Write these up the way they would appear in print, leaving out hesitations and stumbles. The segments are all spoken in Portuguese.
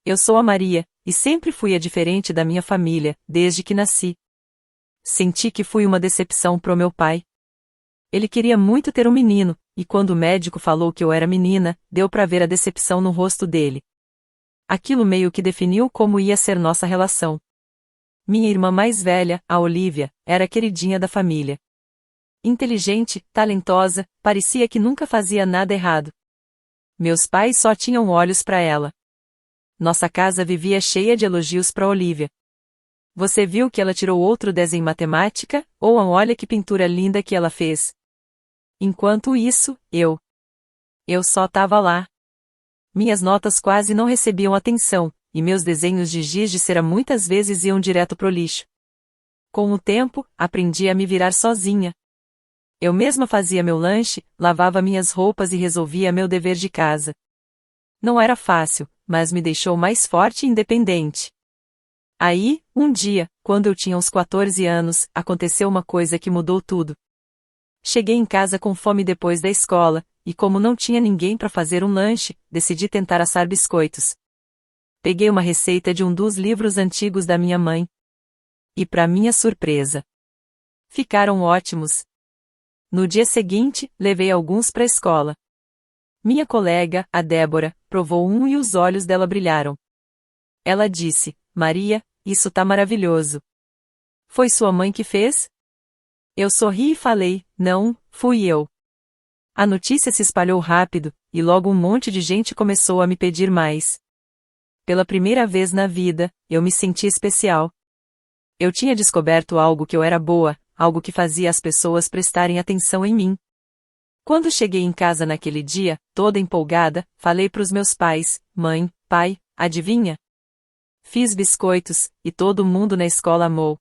Eu sou a Maria, e sempre fui a diferente da minha família, desde que nasci. Senti que fui uma decepção pro meu pai. Ele queria muito ter um menino, e quando o médico falou que eu era menina, deu pra ver a decepção no rosto dele. Aquilo meio que definiu como ia ser nossa relação. Minha irmã mais velha, a Olivia, era a queridinha da família. Inteligente, talentosa, parecia que nunca fazia nada errado. Meus pais só tinham olhos pra ela. Nossa casa vivia cheia de elogios pra Olivia. Você viu que ela tirou outro 10 em matemática? Ou olha que pintura linda que ela fez. Enquanto isso, eu só tava lá. Minhas notas quase não recebiam atenção, e meus desenhos de giz de cera muitas vezes iam direto pro lixo. Com o tempo, aprendi a me virar sozinha. Eu mesma fazia meu lanche, lavava minhas roupas e resolvia meu dever de casa. Não era fácil, mas me deixou mais forte e independente. Aí, um dia, quando eu tinha uns 14 anos, aconteceu uma coisa que mudou tudo. Cheguei em casa com fome depois da escola, e como não tinha ninguém para fazer um lanche, decidi tentar assar biscoitos. Peguei uma receita de um dos livros antigos da minha mãe. E para minha surpresa, ficaram ótimos. No dia seguinte, levei alguns para a escola. Minha colega, a Débora, provou um e os olhos dela brilharam. Ela disse: Maria, isso tá maravilhoso. Foi sua mãe que fez? Eu sorri e falei: não, fui eu. A notícia se espalhou rápido, e logo um monte de gente começou a me pedir mais. Pela primeira vez na vida, eu me senti especial. Eu tinha descoberto algo que eu era boa, algo que fazia as pessoas prestarem atenção em mim. Quando cheguei em casa naquele dia, toda empolgada, falei pros meus pais: mãe, pai, adivinha? Fiz biscoitos, e todo mundo na escola amou.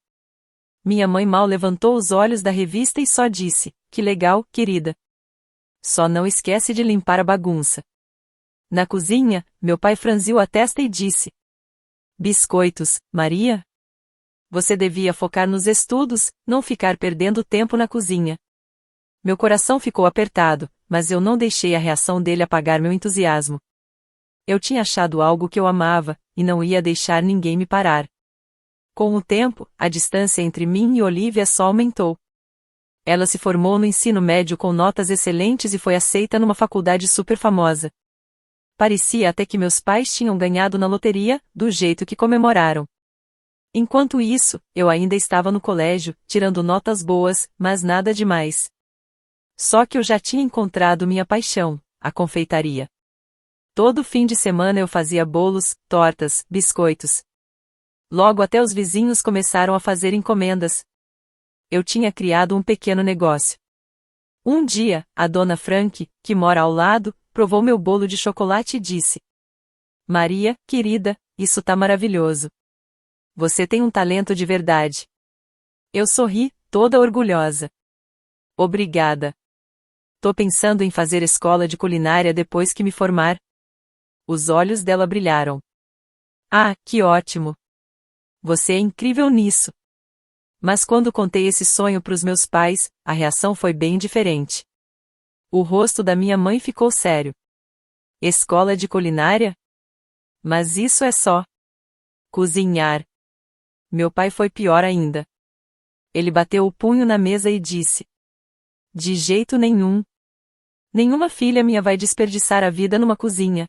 Minha mãe mal levantou os olhos da revista e só disse: que legal, querida. Só não esquece de limpar a bagunça. Na cozinha, meu pai franziu a testa e disse: biscoitos, Maria? Você devia focar nos estudos, não ficar perdendo tempo na cozinha. Meu coração ficou apertado, mas eu não deixei a reação dele apagar meu entusiasmo. Eu tinha achado algo que eu amava, e não ia deixar ninguém me parar. Com o tempo, a distância entre mim e Olivia só aumentou. Ela se formou no ensino médio com notas excelentes e foi aceita numa faculdade super famosa. Parecia até que meus pais tinham ganhado na loteria, do jeito que comemoraram. Enquanto isso, eu ainda estava no colégio, tirando notas boas, mas nada demais. Só que eu já tinha encontrado minha paixão, a confeitaria. Todo fim de semana eu fazia bolos, tortas, biscoitos. Logo até os vizinhos começaram a fazer encomendas. Eu tinha criado um pequeno negócio. Um dia, a dona Frank, que mora ao lado, provou meu bolo de chocolate e disse: Maria, querida, isso tá maravilhoso. Você tem um talento de verdade. Eu sorri, toda orgulhosa. Obrigada. Tô pensando em fazer escola de culinária depois que me formar. Os olhos dela brilharam. Ah, que ótimo! Você é incrível nisso. Mas quando contei esse sonho pros meus pais, a reação foi bem diferente. O rosto da minha mãe ficou sério. Escola de culinária? Mas isso é só cozinhar. Meu pai foi pior ainda. Ele bateu o punho na mesa e disse: de jeito nenhum. Nenhuma filha minha vai desperdiçar a vida numa cozinha.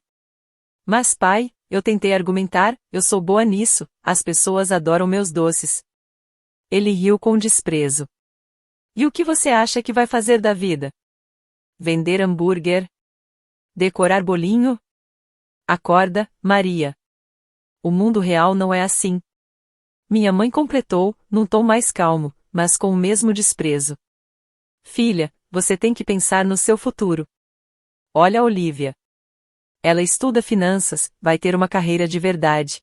Mas pai, eu tentei argumentar, eu sou boa nisso, as pessoas adoram meus doces. Ele riu com desprezo. E o que você acha que vai fazer da vida? Vender hambúrguer? Decorar bolinho? Acorda, Maria. O mundo real não é assim. Minha mãe completou, num tom mais calmo, mas com o mesmo desprezo. Filha, você tem que pensar no seu futuro. Olha a Olivia. Ela estuda finanças, vai ter uma carreira de verdade.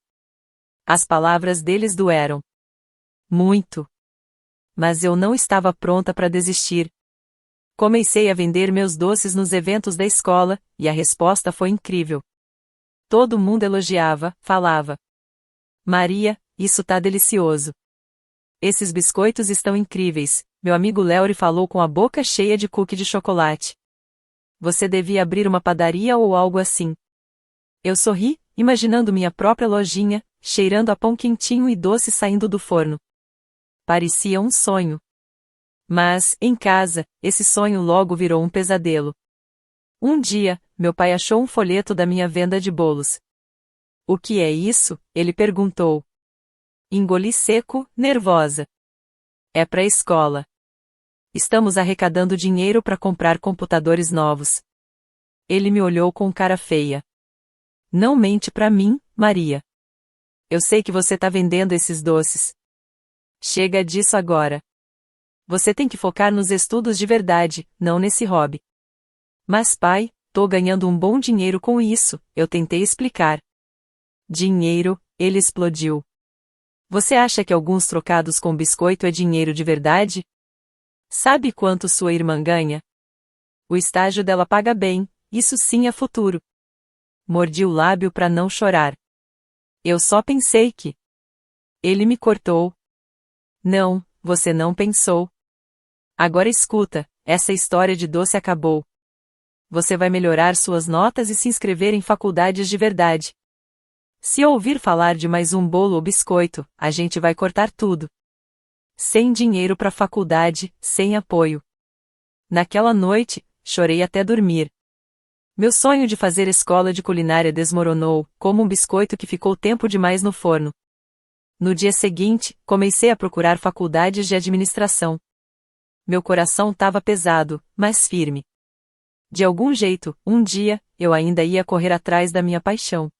As palavras deles doeram. Muito. Mas eu não estava pronta para desistir. Comecei a vender meus doces nos eventos da escola, e a resposta foi incrível. Todo mundo elogiava, falava: Maria, isso tá delicioso. Esses biscoitos estão incríveis, meu amigo Léo falou com a boca cheia de cookie de chocolate. Você devia abrir uma padaria ou algo assim. Eu sorri, imaginando minha própria lojinha, cheirando a pão quentinho e doce saindo do forno. Parecia um sonho. Mas, em casa, esse sonho logo virou um pesadelo. Um dia, meu pai achou um folheto da minha venda de bolos. "O que é isso?" ele perguntou. Engoli seco, nervosa. "É para a escola. Estamos arrecadando dinheiro para comprar computadores novos." Ele me olhou com cara feia. "Não mente para mim, Maria. Eu sei que você tá vendendo esses doces. Chega disso agora. Você tem que focar nos estudos de verdade, não nesse hobby." "Mas pai, tô ganhando um bom dinheiro com isso", eu tentei explicar. "Dinheiro", ele explodiu. "Você acha que alguns trocados com biscoito é dinheiro de verdade? Sabe quanto sua irmã ganha? O estágio dela paga bem, isso sim é futuro." Mordi o lábio para não chorar. "Eu só pensei que..." Ele me cortou. "Não, você não pensou. Agora escuta, essa história de doce acabou. Você vai melhorar suas notas e se inscrever em faculdades de verdade. Se ouvir falar de mais um bolo ou biscoito, a gente vai cortar tudo. Sem dinheiro para faculdade, sem apoio." Naquela noite, chorei até dormir. Meu sonho de fazer escola de culinária desmoronou, como um biscoito que ficou tempo demais no forno. No dia seguinte, comecei a procurar faculdades de administração. Meu coração estava pesado, mas firme. De algum jeito, um dia, eu ainda ia correr atrás da minha paixão.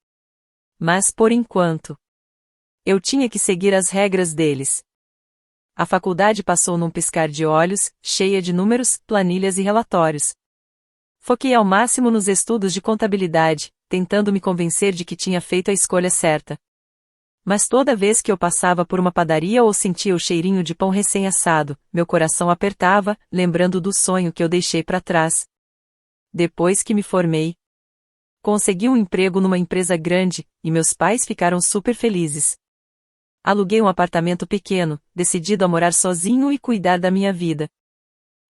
Mas por enquanto, eu tinha que seguir as regras deles. A faculdade passou num piscar de olhos, cheia de números, planilhas e relatórios. Foquei ao máximo nos estudos de contabilidade, tentando me convencer de que tinha feito a escolha certa. Mas toda vez que eu passava por uma padaria ou sentia o cheirinho de pão recém-assado, meu coração apertava, lembrando do sonho que eu deixei para trás. Depois que me formei, consegui um emprego numa empresa grande, e meus pais ficaram super felizes. Aluguei um apartamento pequeno, decidido a morar sozinho e cuidar da minha vida.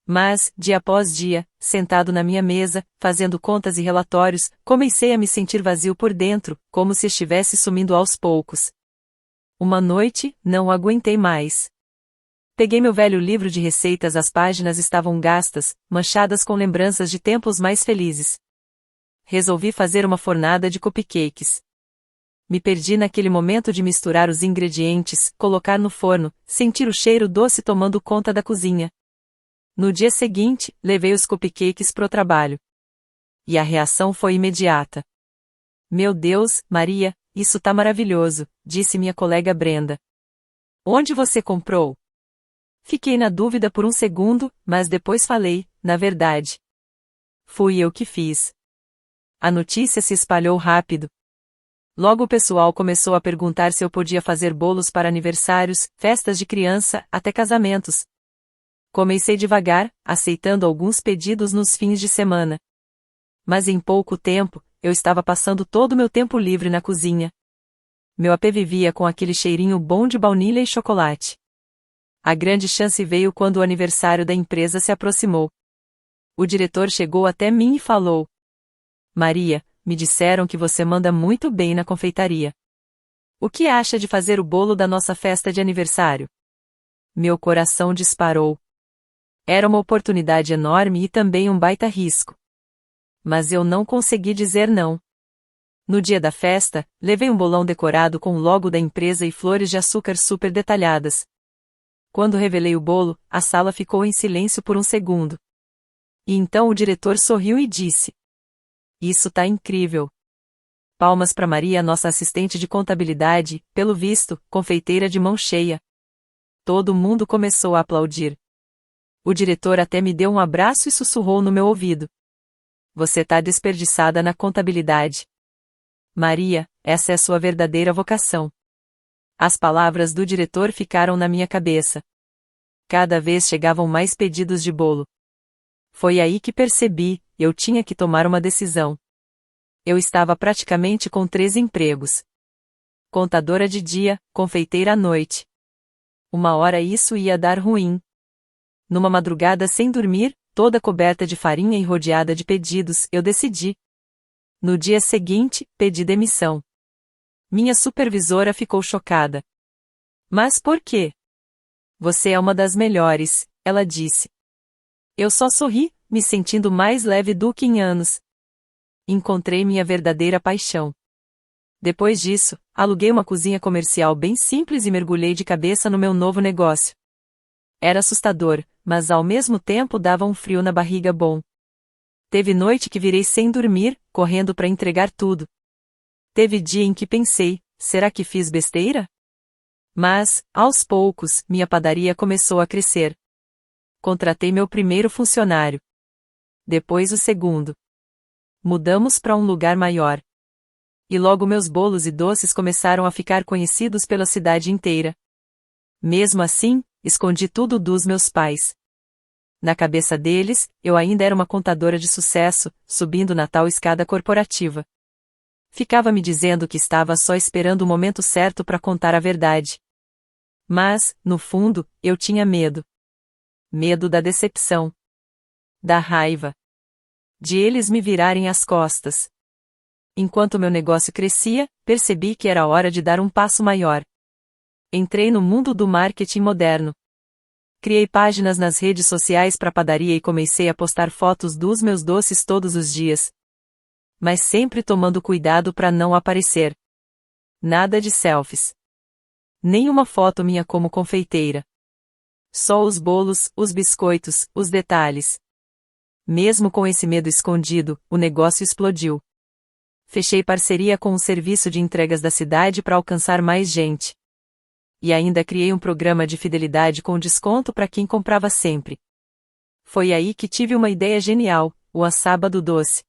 Mas, dia após dia, sentado na minha mesa, fazendo contas e relatórios, comecei a me sentir vazio por dentro, como se estivesse sumindo aos poucos. Uma noite, não aguentei mais. Peguei meu velho livro de receitas, as páginas estavam gastas, manchadas com lembranças de tempos mais felizes. Resolvi fazer uma fornada de cupcakes. Me perdi naquele momento de misturar os ingredientes, colocar no forno, sentir o cheiro doce tomando conta da cozinha. No dia seguinte, levei os cupcakes pro trabalho. E a reação foi imediata. "Meu Deus, Maria, isso tá maravilhoso", disse minha colega Brenda. "Onde você comprou?" Fiquei na dúvida por um segundo, mas depois falei, na verdade. Fui eu que fiz. A notícia se espalhou rápido. Logo o pessoal começou a perguntar se eu podia fazer bolos para aniversários, festas de criança, até casamentos. Comecei devagar, aceitando alguns pedidos nos fins de semana. Mas em pouco tempo, eu estava passando todo o meu tempo livre na cozinha. Meu AP vivia com aquele cheirinho bom de baunilha e chocolate. A grande chance veio quando o aniversário da empresa se aproximou. O diretor chegou até mim e falou: "Maria, me disseram que você manda muito bem na confeitaria. O que acha de fazer o bolo da nossa festa de aniversário?" Meu coração disparou. Era uma oportunidade enorme e também um baita risco. Mas eu não consegui dizer não. No dia da festa, levei um bolão decorado com o logo da empresa e flores de açúcar super detalhadas. Quando revelei o bolo, a sala ficou em silêncio por um segundo. E então o diretor sorriu e disse: "Isso tá incrível. Palmas para Maria, nossa assistente de contabilidade, pelo visto, confeiteira de mão cheia." Todo mundo começou a aplaudir. O diretor até me deu um abraço e sussurrou no meu ouvido: "Você tá desperdiçada na contabilidade. Maria, essa é sua verdadeira vocação." As palavras do diretor ficaram na minha cabeça. Cada vez chegavam mais pedidos de bolo. Foi aí que percebi, eu tinha que tomar uma decisão. Eu estava praticamente com 3 empregos. Contadora de dia, confeiteira à noite. Uma hora isso ia dar ruim. Numa madrugada sem dormir, toda coberta de farinha e rodeada de pedidos, eu decidi. No dia seguinte, pedi demissão. Minha supervisora ficou chocada. Mas por quê? Você é uma das melhores, ela disse. Eu só sorri, me sentindo mais leve do que em anos. Encontrei minha verdadeira paixão. Depois disso, aluguei uma cozinha comercial bem simples e mergulhei de cabeça no meu novo negócio. Era assustador, mas ao mesmo tempo dava um frio na barriga bom. Teve noite que virei sem dormir, correndo para entregar tudo. Teve dia em que pensei, será que fiz besteira? Mas, aos poucos, minha padaria começou a crescer. Contratei meu primeiro funcionário. Depois o segundo. Mudamos para um lugar maior. E logo meus bolos e doces começaram a ficar conhecidos pela cidade inteira. Mesmo assim, escondi tudo dos meus pais. Na cabeça deles, eu ainda era uma contadora de sucesso, subindo na tal escada corporativa. Ficava me dizendo que estava só esperando o momento certo para contar a verdade. Mas, no fundo, eu tinha medo. Medo da decepção. Da raiva. De eles me virarem as costas. Enquanto meu negócio crescia, percebi que era hora de dar um passo maior. Entrei no mundo do marketing moderno. Criei páginas nas redes sociais para padaria e comecei a postar fotos dos meus doces todos os dias. Mas sempre tomando cuidado para não aparecer. Nada de selfies. Nenhuma foto minha como confeiteira. Só os bolos, os biscoitos, os detalhes. Mesmo com esse medo escondido, o negócio explodiu. Fechei parceria com um serviço de entregas da cidade para alcançar mais gente. E ainda criei um programa de fidelidade com desconto para quem comprava sempre. Foi aí que tive uma ideia genial, o Sábado Doce.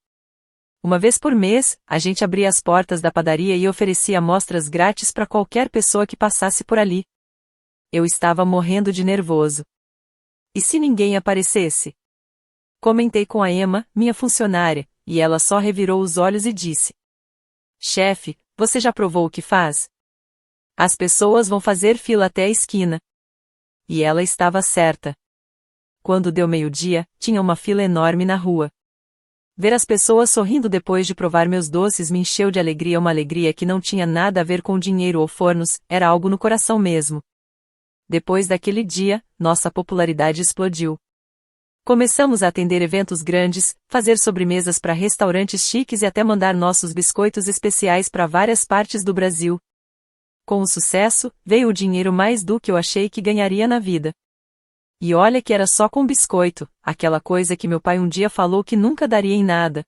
Uma vez por mês, a gente abria as portas da padaria e oferecia amostras grátis para qualquer pessoa que passasse por ali. Eu estava morrendo de nervoso. E se ninguém aparecesse? Comentei com a Emma, minha funcionária, e ela só revirou os olhos e disse: Chefe, você já provou o que faz? As pessoas vão fazer fila até a esquina. E ela estava certa. Quando deu meio-dia, tinha uma fila enorme na rua. Ver as pessoas sorrindo depois de provar meus doces me encheu de alegria, uma alegria que não tinha nada a ver com dinheiro ou fornos, era algo no coração mesmo. Depois daquele dia, nossa popularidade explodiu. Começamos a atender eventos grandes, fazer sobremesas para restaurantes chiques e até mandar nossos biscoitos especiais para várias partes do Brasil. Com o sucesso, veio o dinheiro mais do que eu achei que ganharia na vida. E olha que era só com biscoito, aquela coisa que meu pai um dia falou que nunca daria em nada.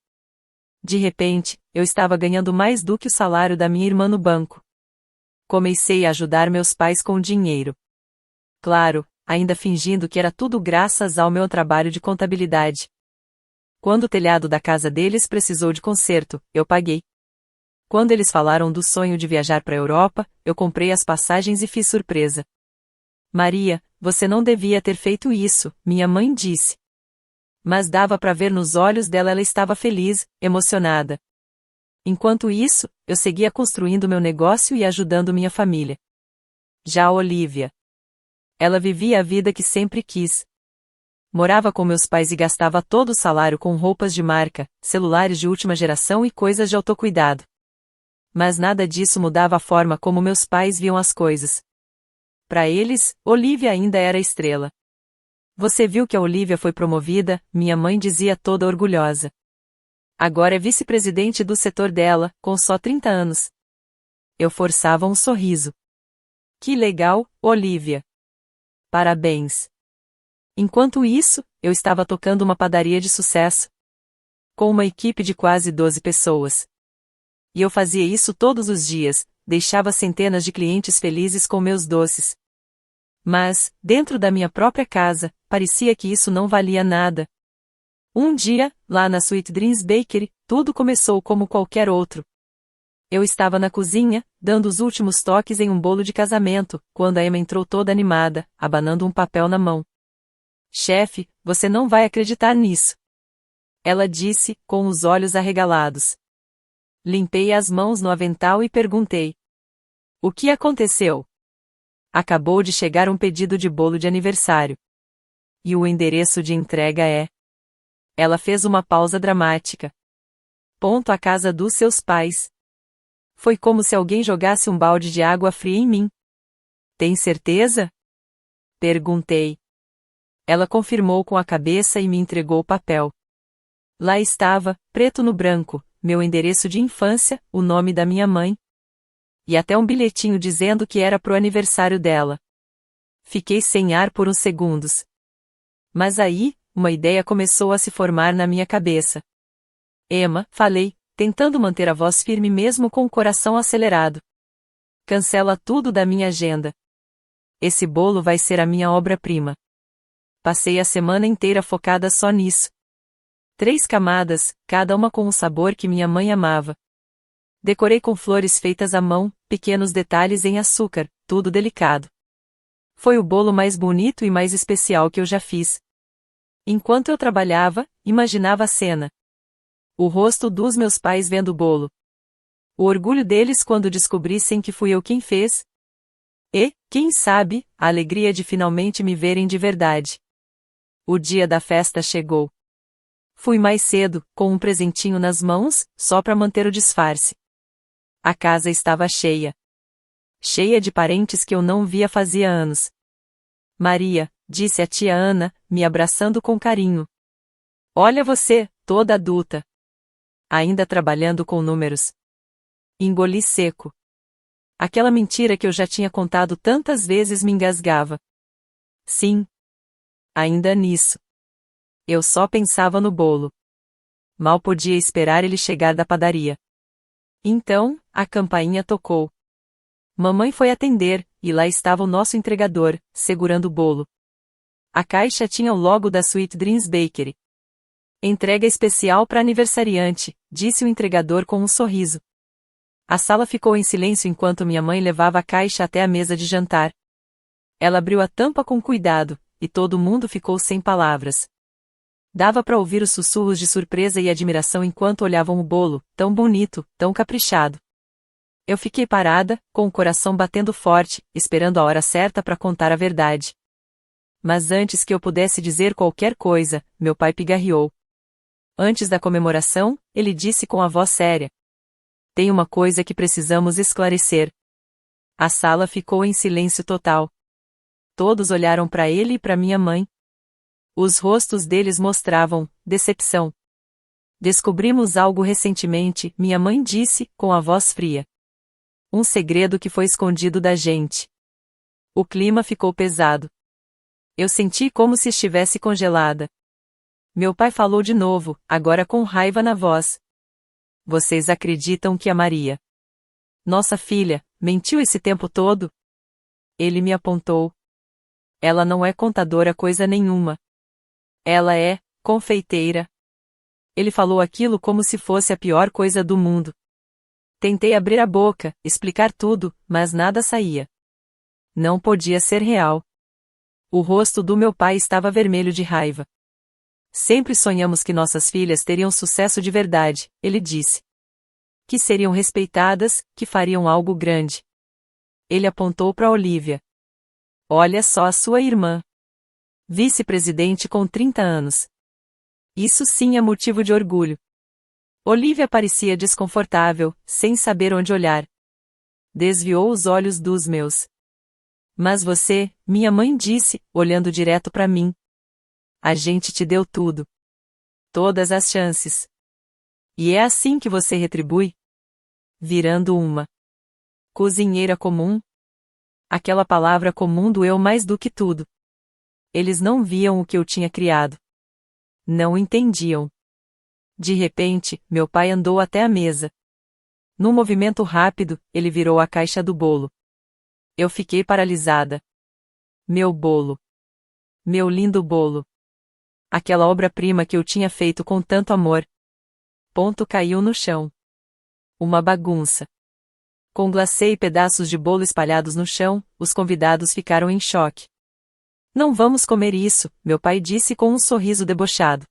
De repente, eu estava ganhando mais do que o salário da minha irmã no banco. Comecei a ajudar meus pais com o dinheiro. Claro, ainda fingindo que era tudo graças ao meu trabalho de contabilidade. Quando o telhado da casa deles precisou de conserto, eu paguei. Quando eles falaram do sonho de viajar para a Europa, eu comprei as passagens e fiz surpresa. Maria, você não devia ter feito isso, minha mãe disse. Mas dava para ver nos olhos dela, ela estava feliz, emocionada. Enquanto isso, eu seguia construindo meu negócio e ajudando minha família. Já a Olivia. Ela vivia a vida que sempre quis. Morava com meus pais e gastava todo o salário com roupas de marca, celulares de última geração e coisas de autocuidado. Mas nada disso mudava a forma como meus pais viam as coisas. Para eles, Olivia ainda era estrela. Você viu que a Olivia foi promovida, minha mãe dizia toda orgulhosa. Agora é vice-presidente do setor dela, com só 30 anos. Eu forçava um sorriso. Que legal, Olivia. Parabéns. Enquanto isso, eu estava tocando uma padaria de sucesso. Com uma equipe de quase 12 pessoas. E eu fazia isso todos os dias, deixava centenas de clientes felizes com meus doces. Mas, dentro da minha própria casa, parecia que isso não valia nada. Um dia, lá na Sweet Dreams Bakery, tudo começou como qualquer outro. Eu estava na cozinha, dando os últimos toques em um bolo de casamento, quando a Emma entrou toda animada, abanando um papel na mão. Chefe, você não vai acreditar nisso. Ela disse, com os olhos arregalados. Limpei as mãos no avental e perguntei. O que aconteceu? Acabou de chegar um pedido de bolo de aniversário. E o endereço de entrega é... Ela fez uma pausa dramática. A casa dos seus pais. Foi como se alguém jogasse um balde de água fria em mim. Tem certeza? Perguntei. Ela confirmou com a cabeça e me entregou o papel. Lá estava, preto no branco, meu endereço de infância, o nome da minha mãe. E até um bilhetinho dizendo que era pro aniversário dela. Fiquei sem ar por uns segundos. Mas aí, uma ideia começou a se formar na minha cabeça. Emma, falei, tentando manter a voz firme mesmo com o coração acelerado. Cancela tudo da minha agenda. Esse bolo vai ser a minha obra-prima. Passei a semana inteira focada só nisso. 3 camadas, cada uma com um sabor que minha mãe amava. Decorei com flores feitas à mão, pequenos detalhes em açúcar, tudo delicado. Foi o bolo mais bonito e mais especial que eu já fiz. Enquanto eu trabalhava, imaginava a cena. O rosto dos meus pais vendo o bolo. O orgulho deles quando descobrissem que fui eu quem fez. E, quem sabe, a alegria de finalmente me verem de verdade. O dia da festa chegou. Fui mais cedo, com um presentinho nas mãos, só para manter o disfarce. A casa estava cheia. Cheia de parentes que eu não via fazia anos. Maria, disse a tia Ana, me abraçando com carinho. Olha você, toda adulta. Ainda trabalhando com números. Engoli seco. Aquela mentira que eu já tinha contado tantas vezes me engasgava. Sim. Ainda nisso. Eu só pensava no bolo. Mal podia esperar ele chegar da padaria. Então, a campainha tocou. Mamãe foi atender, e lá estava o nosso entregador, segurando o bolo. A caixa tinha o logo da Sweet Dreams Bakery. Entrega especial para aniversariante, disse o entregador com um sorriso. A sala ficou em silêncio enquanto minha mãe levava a caixa até a mesa de jantar. Ela abriu a tampa com cuidado, e todo mundo ficou sem palavras. Dava para ouvir os sussurros de surpresa e admiração enquanto olhavam o bolo, tão bonito, tão caprichado. Eu fiquei parada, com o coração batendo forte, esperando a hora certa para contar a verdade. Mas antes que eu pudesse dizer qualquer coisa, meu pai pigarreou. Antes da comemoração, ele disse com a voz séria. Tem uma coisa que precisamos esclarecer. A sala ficou em silêncio total. Todos olharam para ele e para minha mãe. Os rostos deles mostravam decepção. Descobrimos algo recentemente, minha mãe disse, com a voz fria. Um segredo que foi escondido da gente. O clima ficou pesado. Eu senti como se estivesse congelada. Meu pai falou de novo, agora com raiva na voz. Vocês acreditam que a Maria, nossa filha, mentiu esse tempo todo? Ele me apontou. Ela não é contadora coisa nenhuma. Ela é confeiteira. Ele falou aquilo como se fosse a pior coisa do mundo. Tentei abrir a boca, explicar tudo, mas nada saía. Não podia ser real. O rosto do meu pai estava vermelho de raiva. Sempre sonhamos que nossas filhas teriam sucesso de verdade, ele disse. Que seriam respeitadas, que fariam algo grande. Ele apontou para Olivia. Olha só a sua irmã. Vice-presidente com 30 anos. Isso sim é motivo de orgulho. Olivia parecia desconfortável, sem saber onde olhar. Desviou os olhos dos meus. Mas você, minha mãe disse, olhando direto para mim. A gente te deu tudo. Todas as chances. E é assim que você retribui? Virando uma cozinheira comum? Aquela palavra comum doeu mais do que tudo. Eles não viam o que eu tinha criado. Não entendiam. De repente, meu pai andou até a mesa. Num movimento rápido, ele virou a caixa do bolo. Eu fiquei paralisada. Meu bolo. Meu lindo bolo. Aquela obra-prima que eu tinha feito com tanto amor. Ponto caiu no chão. Uma bagunça. Com glacê e pedaços de bolo espalhados no chão, os convidados ficaram em choque. Não vamos comer isso, meu pai disse com um sorriso debochado.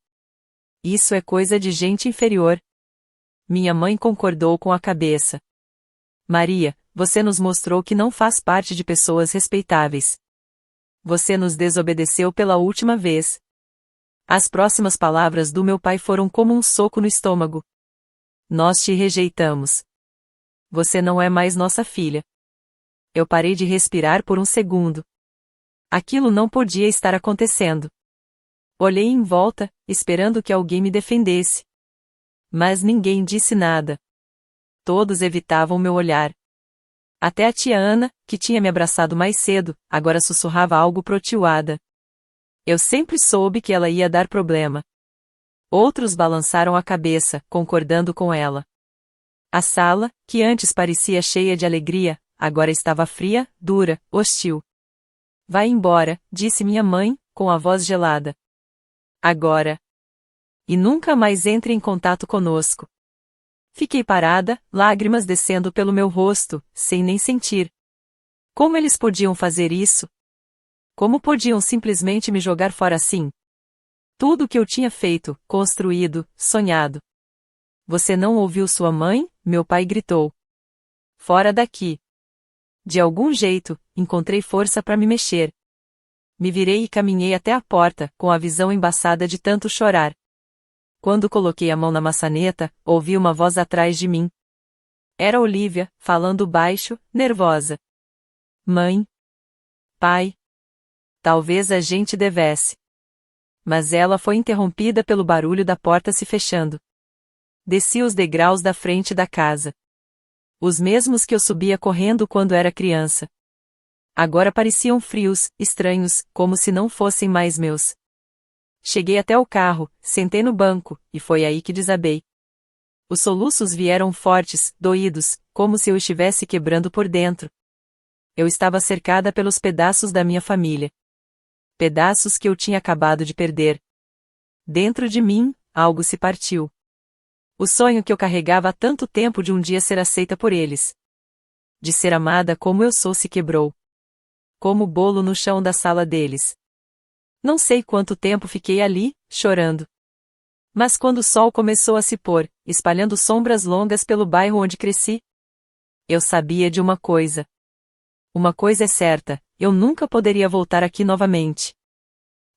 Isso é coisa de gente inferior. Minha mãe concordou com a cabeça. Maria, você nos mostrou que não faz parte de pessoas respeitáveis. Você nos desobedeceu pela última vez. As próximas palavras do meu pai foram como um soco no estômago. Nós te rejeitamos. Você não é mais nossa filha. Eu parei de respirar por um segundo. Aquilo não podia estar acontecendo. Olhei em volta, esperando que alguém me defendesse. Mas ninguém disse nada. Todos evitavam meu olhar. Até a tia Ana, que tinha me abraçado mais cedo, agora sussurrava algo pro tio Ada. Eu sempre soube que ela ia dar problema. Outros balançaram a cabeça, concordando com ela. A sala, que antes parecia cheia de alegria, agora estava fria, dura, hostil. Vai embora, disse minha mãe, com a voz gelada. Agora. E nunca mais entre em contato conosco. Fiquei parada, lágrimas descendo pelo meu rosto, sem nem sentir. Como eles podiam fazer isso? Como podiam simplesmente me jogar fora assim? Tudo o que eu tinha feito, construído, sonhado. Você não ouviu sua mãe? Meu pai gritou. Fora daqui. De algum jeito, encontrei força para me mexer. Me virei e caminhei até a porta, com a visão embaçada de tanto chorar. Quando coloquei a mão na maçaneta, ouvi uma voz atrás de mim. Era Olivia, falando baixo, nervosa. Mãe. Pai. Talvez a gente devesse. Mas ela foi interrompida pelo barulho da porta se fechando. Desci os degraus da frente da casa. Os mesmos que eu subia correndo quando era criança. Agora pareciam frios, estranhos, como se não fossem mais meus. Cheguei até o carro, sentei no banco, e foi aí que desabei. Os soluços vieram fortes, doídos, como se eu estivesse quebrando por dentro. Eu estava cercada pelos pedaços da minha família. Pedaços que eu tinha acabado de perder. Dentro de mim, algo se partiu. O sonho que eu carregava há tanto tempo de um dia ser aceita por eles. De ser amada como eu sou se quebrou. Como o bolo no chão da sala deles. Não sei quanto tempo fiquei ali, chorando. Mas quando o sol começou a se pôr, espalhando sombras longas pelo bairro onde cresci, eu sabia de uma coisa. Uma coisa é certa, eu nunca poderia voltar aqui novamente.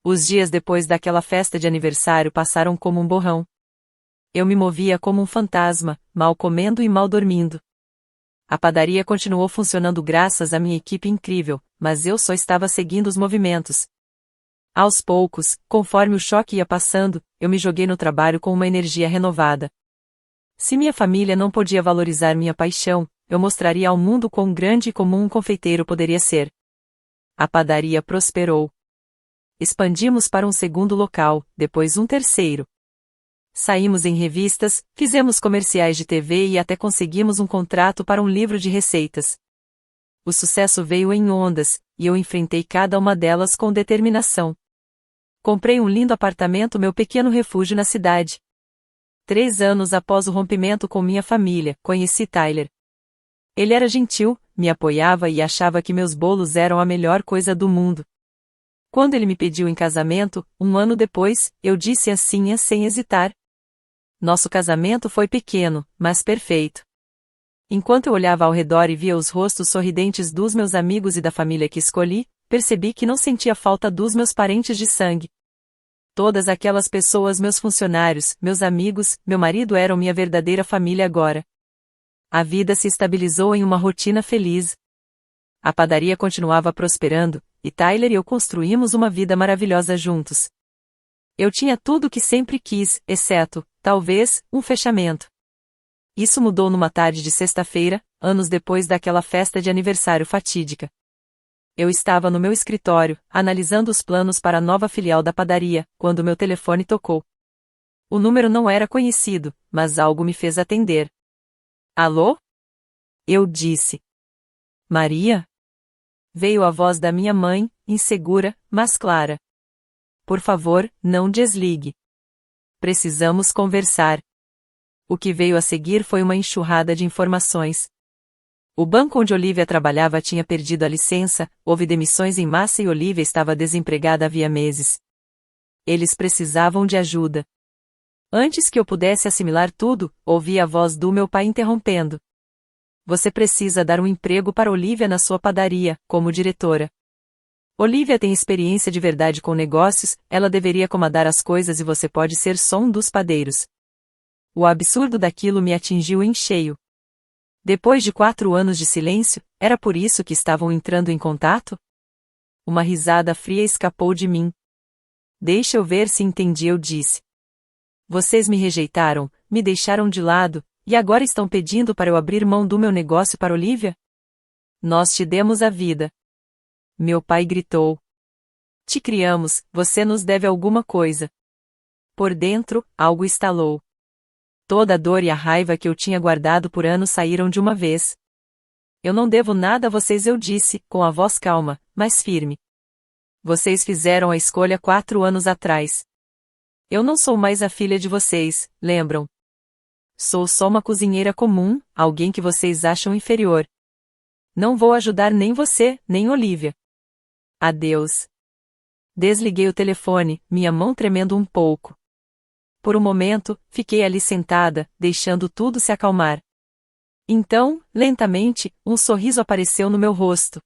Os dias depois daquela festa de aniversário passaram como um borrão. Eu me movia como um fantasma, mal comendo e mal dormindo. A padaria continuou funcionando graças à minha equipe incrível, mas eu só estava seguindo os movimentos. Aos poucos, conforme o choque ia passando, eu me joguei no trabalho com uma energia renovada. Se minha família não podia valorizar minha paixão, eu mostraria ao mundo quão grande e comum um confeiteiro poderia ser. A padaria prosperou. Expandimos para um segundo local, depois um terceiro. Saímos em revistas, fizemos comerciais de TV e até conseguimos um contrato para um livro de receitas. O sucesso veio em ondas, e eu enfrentei cada uma delas com determinação. Comprei um lindo apartamento, meu pequeno refúgio na cidade. 3 anos após o rompimento com minha família, conheci Tyler. Ele era gentil, me apoiava e achava que meus bolos eram a melhor coisa do mundo. Quando ele me pediu em casamento, 1 ano depois, eu disse assim sem hesitar. Nosso casamento foi pequeno, mas perfeito. Enquanto eu olhava ao redor e via os rostos sorridentes dos meus amigos e da família que escolhi, percebi que não sentia falta dos meus parentes de sangue. Todas aquelas pessoas, meus funcionários, meus amigos, meu marido eram minha verdadeira família agora. A vida se estabilizou em uma rotina feliz. A padaria continuava prosperando, e Tyler e eu construímos uma vida maravilhosa juntos. Eu tinha tudo o que sempre quis, exceto, talvez, um fechamento. Isso mudou numa tarde de sexta-feira, anos depois daquela festa de aniversário fatídica. Eu estava no meu escritório, analisando os planos para a nova filial da padaria, quando meu telefone tocou. O número não era conhecido, mas algo me fez atender. Alô? Eu disse. Maria? Veio a voz da minha mãe, insegura, mas clara. Por favor, não desligue. Precisamos conversar. O que veio a seguir foi uma enxurrada de informações. O banco onde Olivia trabalhava tinha perdido a licença, houve demissões em massa e Olivia estava desempregada havia meses. Eles precisavam de ajuda. Antes que eu pudesse assimilar tudo, ouvi a voz do meu pai interrompendo. Você precisa dar um emprego para Olivia na sua padaria, como diretora. Olivia tem experiência de verdade com negócios, ela deveria comandar as coisas e você pode ser só um dos padeiros. O absurdo daquilo me atingiu em cheio. Depois de 4 anos de silêncio, era por isso que estavam entrando em contato? Uma risada fria escapou de mim. Deixa eu ver se entendi, eu disse. Vocês me rejeitaram, me deixaram de lado, e agora estão pedindo para eu abrir mão do meu negócio para Olivia? Nós te demos a vida. Meu pai gritou. Te criamos, você nos deve alguma coisa. Por dentro, algo estalou. Toda a dor e a raiva que eu tinha guardado por anos saíram de uma vez. Eu não devo nada a vocês, eu disse, com a voz calma, mas firme. Vocês fizeram a escolha 4 anos atrás. Eu não sou mais a filha de vocês, lembram? Sou só uma cozinheira comum, alguém que vocês acham inferior. Não vou ajudar nem você, nem Olivia. Adeus. Desliguei o telefone, minha mão tremendo um pouco. Por um momento, fiquei ali sentada, deixando tudo se acalmar. Então, lentamente, um sorriso apareceu no meu rosto.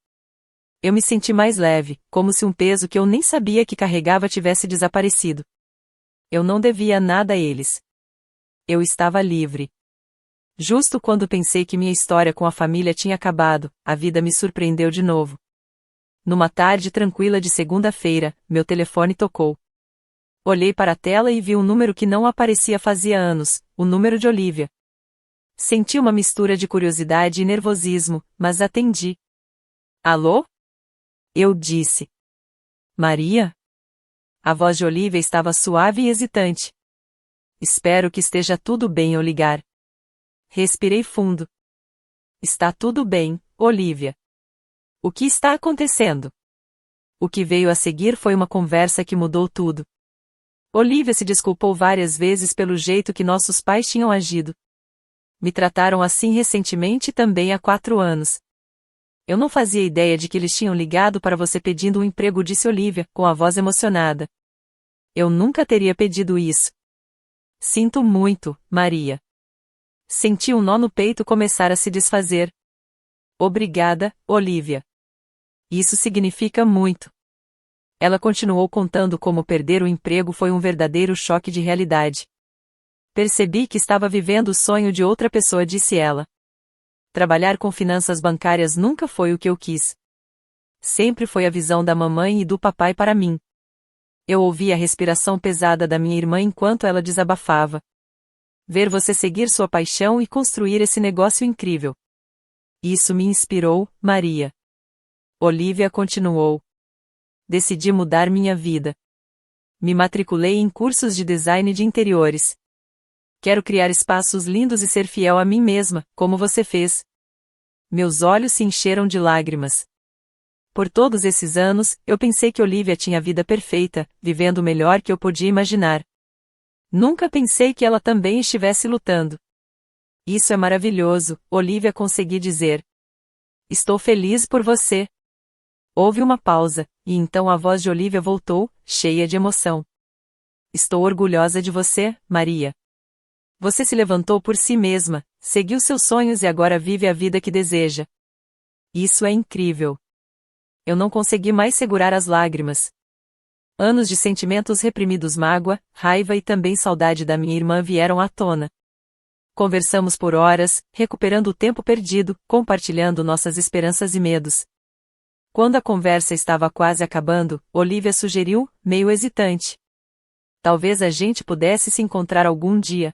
Eu me senti mais leve, como se um peso que eu nem sabia que carregava tivesse desaparecido. Eu não devia nada a eles. Eu estava livre. Justo quando pensei que minha história com a família tinha acabado, a vida me surpreendeu de novo. Numa tarde tranquila de segunda-feira, meu telefone tocou. Olhei para a tela e vi um número que não aparecia fazia anos, o número de Olivia. Senti uma mistura de curiosidade e nervosismo, mas atendi. Alô? Eu disse. Maria? A voz de Olivia estava suave e hesitante. Espero que esteja tudo bem ao ligar. Respirei fundo. Está tudo bem, Olivia. O que está acontecendo? O que veio a seguir foi uma conversa que mudou tudo. Olivia se desculpou várias vezes pelo jeito que nossos pais tinham agido. Me trataram assim recentemente também há 4 anos. Eu não fazia ideia de que eles tinham ligado para você pedindo um emprego, disse Olivia, com a voz emocionada. Eu nunca teria pedido isso. Sinto muito, Maria. Senti um nó no peito começar a se desfazer. Obrigada, Olivia. Isso significa muito. Ela continuou contando como perder o emprego foi um verdadeiro choque de realidade. Percebi que estava vivendo o sonho de outra pessoa, disse ela. Trabalhar com finanças bancárias nunca foi o que eu quis. Sempre foi a visão da mamãe e do papai para mim. Eu ouvi a respiração pesada da minha irmã enquanto ela desabafava. Ver você seguir sua paixão e construir esse negócio incrível. Isso me inspirou, Maria. Olivia continuou. Decidi mudar minha vida. Me matriculei em cursos de design de interiores. Quero criar espaços lindos e ser fiel a mim mesma, como você fez. Meus olhos se encheram de lágrimas. Por todos esses anos, eu pensei que Olivia tinha a vida perfeita, vivendo o melhor que eu podia imaginar. Nunca pensei que ela também estivesse lutando. Isso é maravilhoso, Olivia, consegui dizer. Estou feliz por você. Houve uma pausa, e então a voz de Olivia voltou, cheia de emoção. Estou orgulhosa de você, Maria. Você se levantou por si mesma, seguiu seus sonhos e agora vive a vida que deseja. Isso é incrível. Eu não consegui mais segurar as lágrimas. Anos de sentimentos reprimidos, mágoa, raiva e também saudade da minha irmã vieram à tona. Conversamos por horas, recuperando o tempo perdido, compartilhando nossas esperanças e medos. Quando a conversa estava quase acabando, Olivia sugeriu, meio hesitante. Talvez a gente pudesse se encontrar algum dia.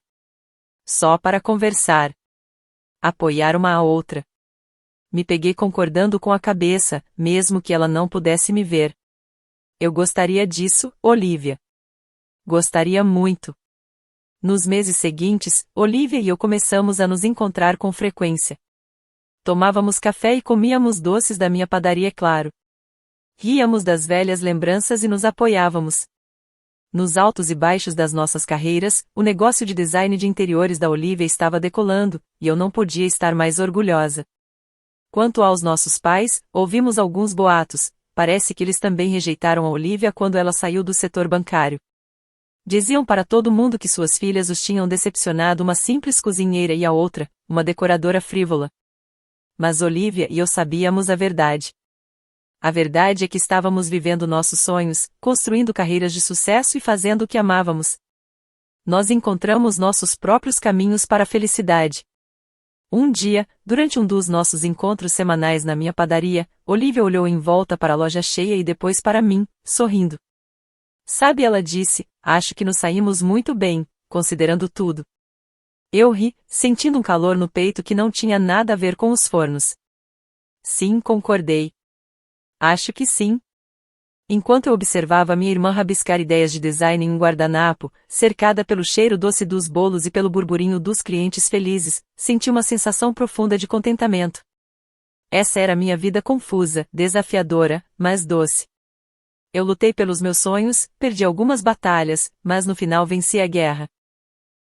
Só para conversar. Apoiar uma a outra. Me peguei concordando com a cabeça, mesmo que ela não pudesse me ver. Eu gostaria disso, Olivia. Gostaria muito. Nos meses seguintes, Olivia e eu começamos a nos encontrar com frequência. Tomávamos café e comíamos doces da minha padaria, é claro. Ríamos das velhas lembranças e nos apoiávamos. Nos altos e baixos das nossas carreiras, o negócio de design de interiores da Olivia estava decolando, e eu não podia estar mais orgulhosa. Quanto aos nossos pais, ouvimos alguns boatos, parece que eles também rejeitaram a Olivia quando ela saiu do setor bancário. Diziam para todo mundo que suas filhas os tinham decepcionado, uma simples cozinheira e a outra, uma decoradora frívola. Mas Olivia e eu sabíamos a verdade. A verdade é que estávamos vivendo nossos sonhos, construindo carreiras de sucesso e fazendo o que amávamos. Nós encontramos nossos próprios caminhos para a felicidade. Um dia, durante um dos nossos encontros semanais na minha padaria, Olivia olhou em volta para a loja cheia e depois para mim, sorrindo. Sabe, ela disse, acho que nos saímos muito bem, considerando tudo. Eu ri, sentindo um calor no peito que não tinha nada a ver com os fornos. Sim, concordei. Acho que sim. Enquanto eu observava minha irmã rabiscar ideias de design em um guardanapo, cercada pelo cheiro doce dos bolos e pelo burburinho dos clientes felizes, senti uma sensação profunda de contentamento. Essa era minha vida confusa, desafiadora, mas doce. Eu lutei pelos meus sonhos, perdi algumas batalhas, mas no final venci a guerra.